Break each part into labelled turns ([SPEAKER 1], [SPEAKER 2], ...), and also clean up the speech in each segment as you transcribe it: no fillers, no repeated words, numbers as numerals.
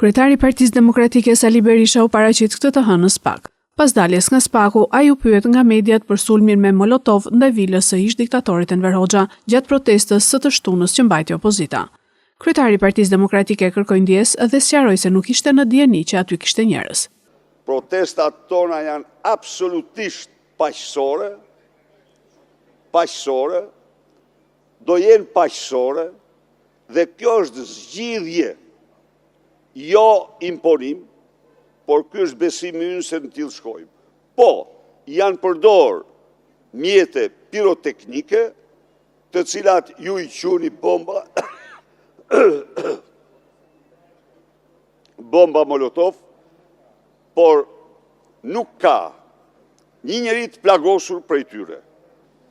[SPEAKER 1] Kryetari i Partisë Demokratike Sali Berisha u paraqit këtë të hënës pak. Pas daljes nga Spaku, ai u pyet nga mediat për sulmin me Molotov ndaj vilës së ish diktatorit Enver Hoxha gjatë protestës së të shtunës që mbajti opozita. Kryetari i Partisë Demokratike kërkoi ndjesë dhe sqaroi se nuk ishte në dieni që aty kishte njerëz.
[SPEAKER 2] Protestat tona janë absolutisht paqësore, do jenë paqësore dhe kjo është zgjidhje, jo imponim, por ky është besimi ynë se në tillë shkojmë. Po, janë përdor mjete piroteknike, të cilat ju i quani bomba, bomba Molotov, por nuk ka një njeri të plagosur prej tyre.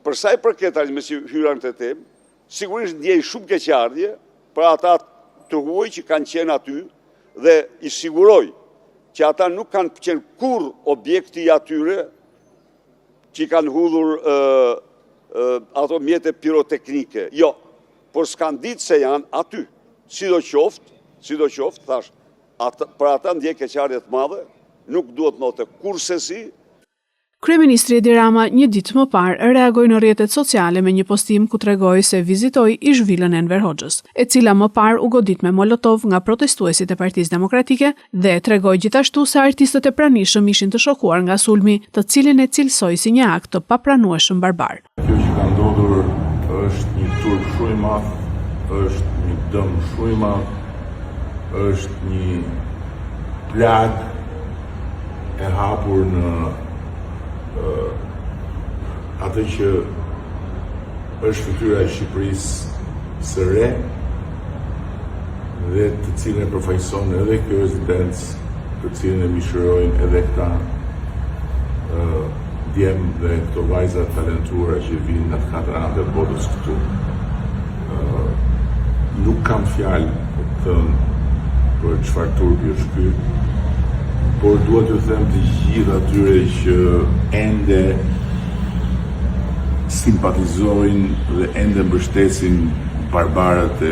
[SPEAKER 2] Për sa i përket tani me si hyran të temë, sigurisht ndjej shumë keqardhje për ata të huaj që kanë qenë aty dhe i siguroj që ata nuk kanë qenë kur objekti i atyre që kanë hudhur ato mjete piroteknike. Jo, por s'kan ditë se janë aty. Sidoqoftë, thash, për ata ndjej keqardhje të madhe, nuk duhet note kursesi.
[SPEAKER 1] Kryeministri Edi Rama një ditë më parë reagoi në rrjetet sociale me një postim ku tregoi se vizitoi ish vilën Enver Hoxhës, e cila më parë u godit me Molotov nga protestuesit e Partisë Demokratike dhe tregoi gjithashtu se artistët e pranishëm ishin të shokuar nga sulmi, të cilin e cilësoi si një akt të papranueshëm barbar.
[SPEAKER 3] Kjo që ka ndodhur është një turp shumë i madh, është një dëm shumë i madh, është një plag e hapur në atë që është fytyra e Shqipërisë së re dhe të cilën e përfaqëson edhe kjo rezidencë, të cilën e mishërojnë edhe këta djem dhe këto vajza talentuara që vinë nga të katër anët e botës këtu. Nuk kam fjalë për të thënë për çfarë turpi është ky, por duhet t'ju them të gjithë atyre që ende simpatizojnë dhe ende mbështesin barbarët e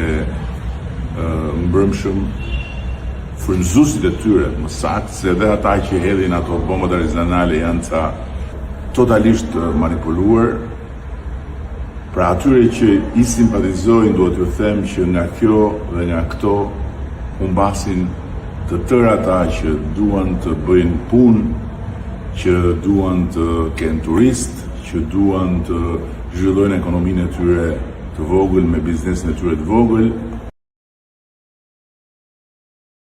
[SPEAKER 3] mbrëmshëm, frymëzuesit e tyre, më saktë, se edhe ata që hedhin ato bombat artisanale janë ca totalisht manipuluar. Pra atyre që i simpatizojnë, duhet t'ju them që nga kjo dhe nga këto humbasin të tërë ata që duan të bëjnë punë, që duan të kenë turist, që duan të zhvillojnë ekonominë e tyre të vogël me biznesin e tyre të vogël,